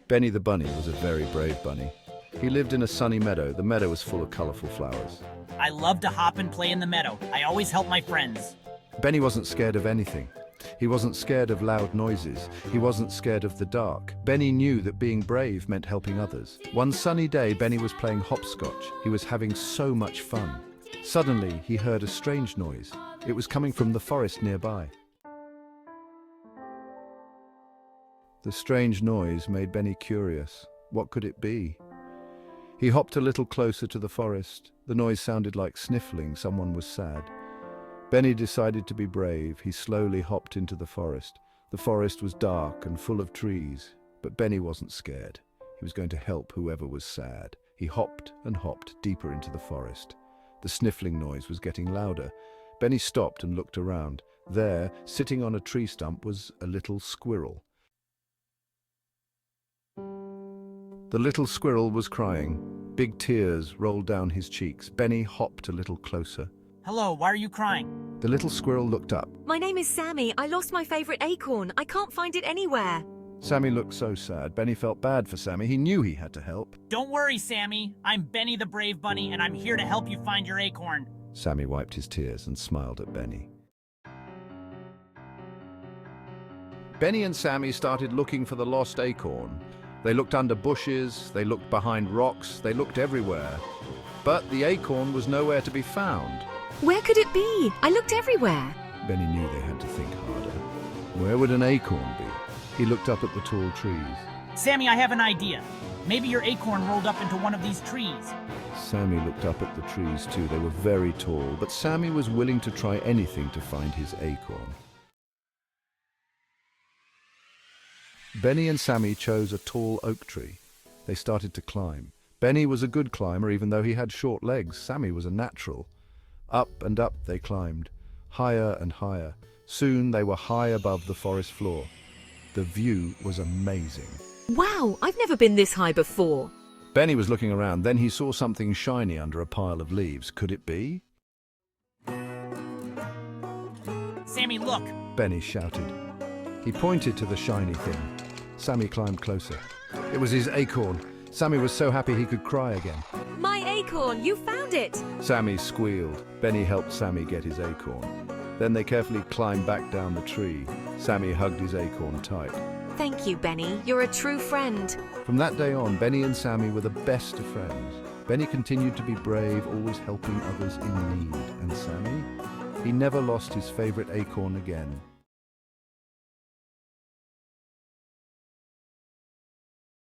Benny the bunny was a very brave bunny. He lived in a sunny meadow. The meadow was full of colorful flowers. I love to hop and play in the meadow. I always help my friends. Benny wasn't scared of anything. He wasn't scared of loud noises. He wasn't scared of the dark. Benny knew that being brave meant helping others. One sunny day, Benny was playing hopscotch. He was having so much fun. Suddenly, he heard a strange noise. It was coming from the forest nearby. The strange noise made Benny curious. What could it be? He hopped a little closer to the forest. The noise sounded like sniffling. Someone was sad. Benny decided to be brave. He slowly hopped into the forest. The forest was dark and full of trees, but Benny wasn't scared. He was going to help whoever was sad. He hopped and hopped deeper into the forest. The sniffling noise was getting louder. Benny stopped and looked around. There, sitting on a tree stump, was a little squirrel. The little squirrel was crying. Big tears rolled down his cheeks. Benny hopped a little closer. Hello, why are you crying? The little squirrel looked up. My name is Sammy. I lost my favorite acorn. I can't find it anywhere. Sammy looked so sad. Benny felt bad for Sammy. He knew he had to help. Don't worry, Sammy. I'm Benny the Brave Bunny, and I'm here to help you find your acorn. Sammy wiped his tears and smiled at Benny. Benny and Sammy started looking for the lost acorn. They looked under bushes, they looked behind rocks, they looked everywhere. But the acorn was nowhere to be found. Where could it be? I looked everywhere. Benny knew they had to think harder. Where would an acorn be? He looked up at the tall trees. Sammy, I have an idea. Maybe your acorn rolled up into one of these trees. Sammy looked up at the trees too. They were very tall, but Sammy was willing to try anything to find his acorn. Benny and Sammy chose a tall oak tree. They started to climb. Benny was a good climber even though he had short legs. Sammy was a natural. Up and up they climbed, higher and higher. Soon they were high above the forest floor. The view was amazing. Wow, I've never been this high before. Benny was looking around. Then he saw something shiny under a pile of leaves. Could it be? Sammy, look! Benny shouted. He pointed to the shiny thing. Sammy climbed closer. It was his acorn. Sammy was so happy he could cry again. My acorn, you found it! Sammy squealed. Benny helped Sammy get his acorn. Then they carefully climbed back down the tree. Sammy hugged his acorn tight. Thank you, Benny. You're a true friend. From that day on, Benny and Sammy were the best of friends. Benny continued to be brave, always helping others in need. And Sammy? He never lost his favorite acorn again.